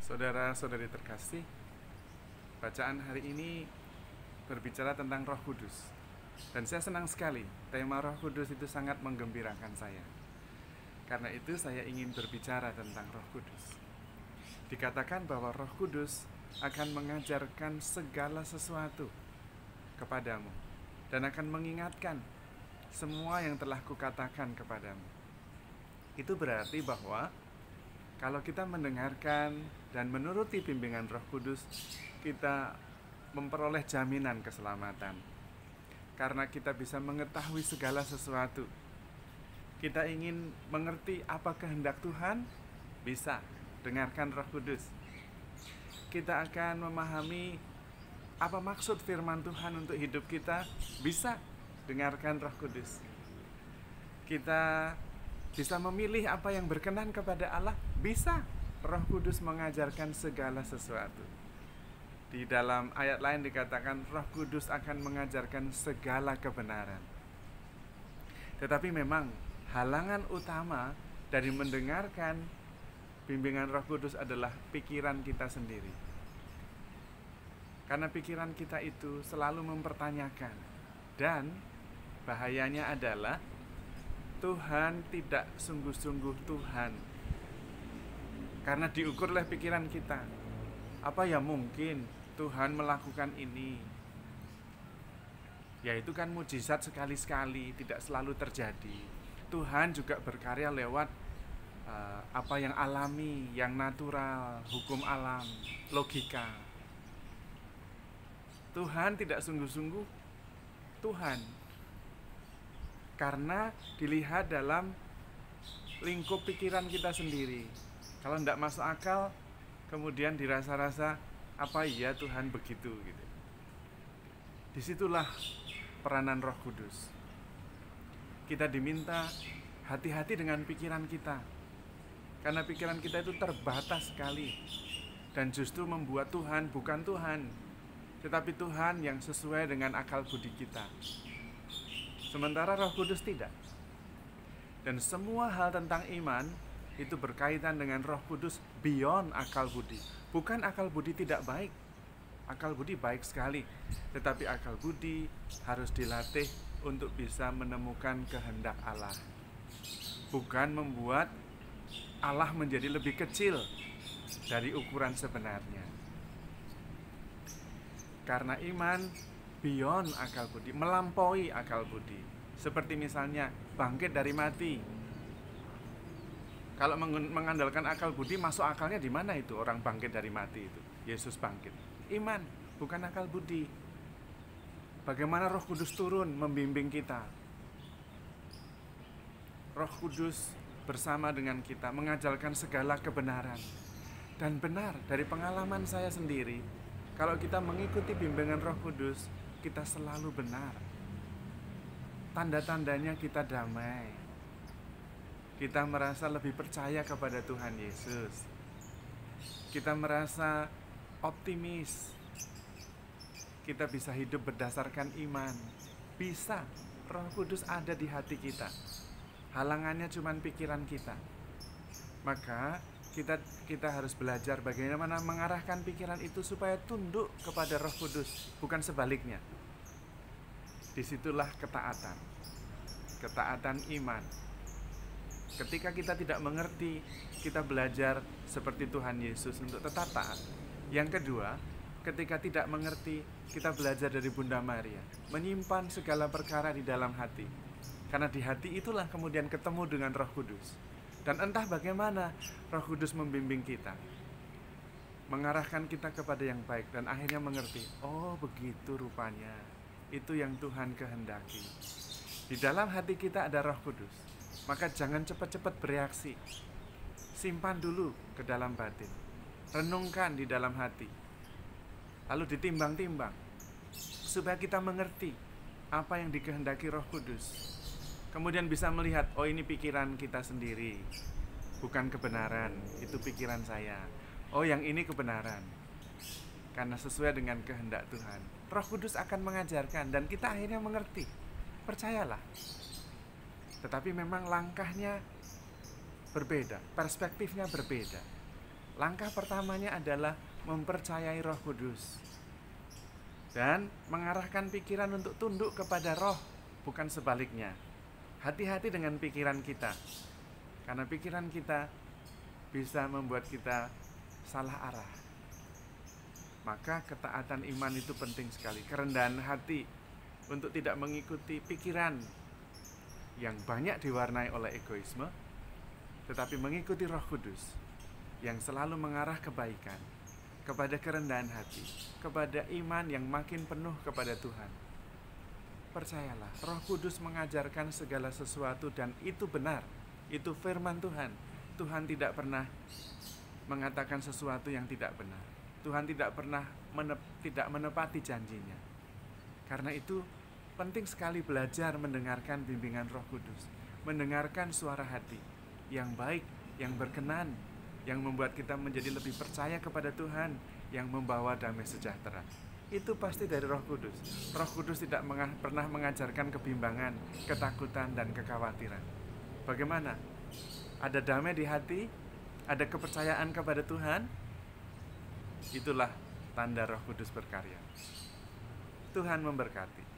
Saudara-saudari terkasih, bacaan hari ini berbicara tentang Roh Kudus. Dan saya senang sekali, tema Roh Kudus itu sangat menggembirakan saya. Karena itu saya ingin berbicara tentang Roh Kudus. Dikatakan bahwa Roh Kudus akan mengajarkan segala sesuatu kepadamu dan akan mengingatkan semua yang telah kukatakan kepadamu. Itu berarti bahwa kalau kita mendengarkan dan menuruti bimbingan Roh Kudus, kita memperoleh jaminan keselamatan. Karena kita bisa mengetahui segala sesuatu. Kita ingin mengerti apa kehendak Tuhan, bisa dengarkan Roh Kudus. Kita akan memahami apa maksud firman Tuhan untuk hidup kita, bisa dengarkan Roh Kudus. Kita bisa memilih apa yang berkenan kepada Allah, bisa. Roh Kudus mengajarkan segala sesuatu. Di dalam ayat lain dikatakan Roh Kudus akan mengajarkan segala kebenaran. Tetapi memang halangan utama dari mendengarkan bimbingan Roh Kudus adalah pikiran kita sendiri. Karena pikiran kita itu selalu mempertanyakan. Dan bahayanya adalah Tuhan tidak sungguh-sungguh Tuhan. Karena diukur oleh pikiran kita. Apa ya mungkin Tuhan melakukan ini? Ya itu kan mujizat sekali-sekali, tidak selalu terjadi. Tuhan juga berkarya lewat apa yang alami, yang natural, hukum alam, logika. Tuhan tidak sungguh-sungguh Tuhan. Karena dilihat dalam lingkup pikiran kita sendiri. Kalau tidak masuk akal, kemudian dirasa-rasa apa iya Tuhan begitu gitu. Disitulah peranan Roh Kudus. Kita diminta hati-hati dengan pikiran kita. Karena pikiran kita itu terbatas sekali. Dan justru membuat Tuhan bukan Tuhan, tetapi Tuhan yang sesuai dengan akal budi kita. Sementara Roh Kudus tidak. Dan semua hal tentang iman itu berkaitan dengan Roh Kudus beyond akal budi. Bukan akal budi tidak baik. Akal budi baik sekali. Tetapi akal budi harus dilatih untuk bisa menemukan kehendak Allah. Bukan membuat Allah menjadi lebih kecil dari ukuran sebenarnya. Karena iman beyond akal budi, melampaui akal budi. Seperti misalnya bangkit dari mati. Kalau mengandalkan akal budi, masuk akalnya di mana itu orang bangkit dari mati itu? Yesus bangkit. Iman, bukan akal budi. Bagaimana Roh Kudus turun membimbing kita? Roh Kudus bersama dengan kita mengajarkan segala kebenaran. Dan benar, dari pengalaman saya sendiri, kalau kita mengikuti bimbingan Roh Kudus, kita selalu benar. Tanda-tandanya kita damai. Kita merasa lebih percaya kepada Tuhan Yesus. Kita merasa optimis. Kita bisa hidup berdasarkan iman. Bisa, Roh Kudus ada di hati kita. Halangannya cuma pikiran kita. Maka kita harus belajar bagaimana mengarahkan pikiran itu supaya tunduk kepada Roh Kudus, bukan sebaliknya. Disitulah ketaatan. Ketaatan iman. Ketika kita tidak mengerti, kita belajar seperti Tuhan Yesus untuk tetap taat. Yang kedua, ketika tidak mengerti, kita belajar dari Bunda Maria, menyimpan segala perkara di dalam hati. Karena di hati itulah kemudian ketemu dengan Roh Kudus. Dan entah bagaimana Roh Kudus membimbing kita, mengarahkan kita kepada yang baik, dan akhirnya mengerti, oh begitu rupanya, itu yang Tuhan kehendaki. Di dalam hati kita ada Roh Kudus, maka jangan cepat-cepat bereaksi. Simpan dulu ke dalam batin, renungkan di dalam hati, lalu ditimbang-timbang, supaya kita mengerti apa yang dikehendaki Roh Kudus. Kemudian bisa melihat, oh ini pikiran kita sendiri, bukan kebenaran, itu pikiran saya. Oh yang ini kebenaran, karena sesuai dengan kehendak Tuhan. Roh Kudus akan mengajarkan dan kita akhirnya mengerti. Percayalah. Tetapi memang langkahnya berbeda, perspektifnya berbeda. Langkah pertamanya adalah mempercayai Roh Kudus dan mengarahkan pikiran untuk tunduk kepada Roh, bukan sebaliknya. Hati-hati dengan pikiran kita, karena pikiran kita bisa membuat kita salah arah. Maka ketaatan iman itu penting sekali. Kerendahan hati untuk tidak mengikuti pikiran yang banyak diwarnai oleh egoisme, tetapi mengikuti Roh Kudus yang selalu mengarah kebaikan, kepada kerendahan hati, kepada iman yang makin penuh kepada Tuhan. Percayalah, Roh Kudus mengajarkan segala sesuatu dan itu benar. Itu firman Tuhan. Tuhan tidak pernah mengatakan sesuatu yang tidak benar. Tuhan tidak pernah tidak menepati janjinya. Karena itu penting sekali belajar mendengarkan bimbingan Roh Kudus, mendengarkan suara hati yang baik, yang berkenan, yang membuat kita menjadi lebih percaya kepada Tuhan, yang membawa damai sejahtera. Itu pasti dari Roh Kudus. Roh Kudus tidak pernah mengajarkan kebimbangan, ketakutan, dan kekhawatiran. Bagaimana? Ada damai di hati, ada kepercayaan kepada Tuhan. Itulah tanda Roh Kudus berkarya. Tuhan memberkati.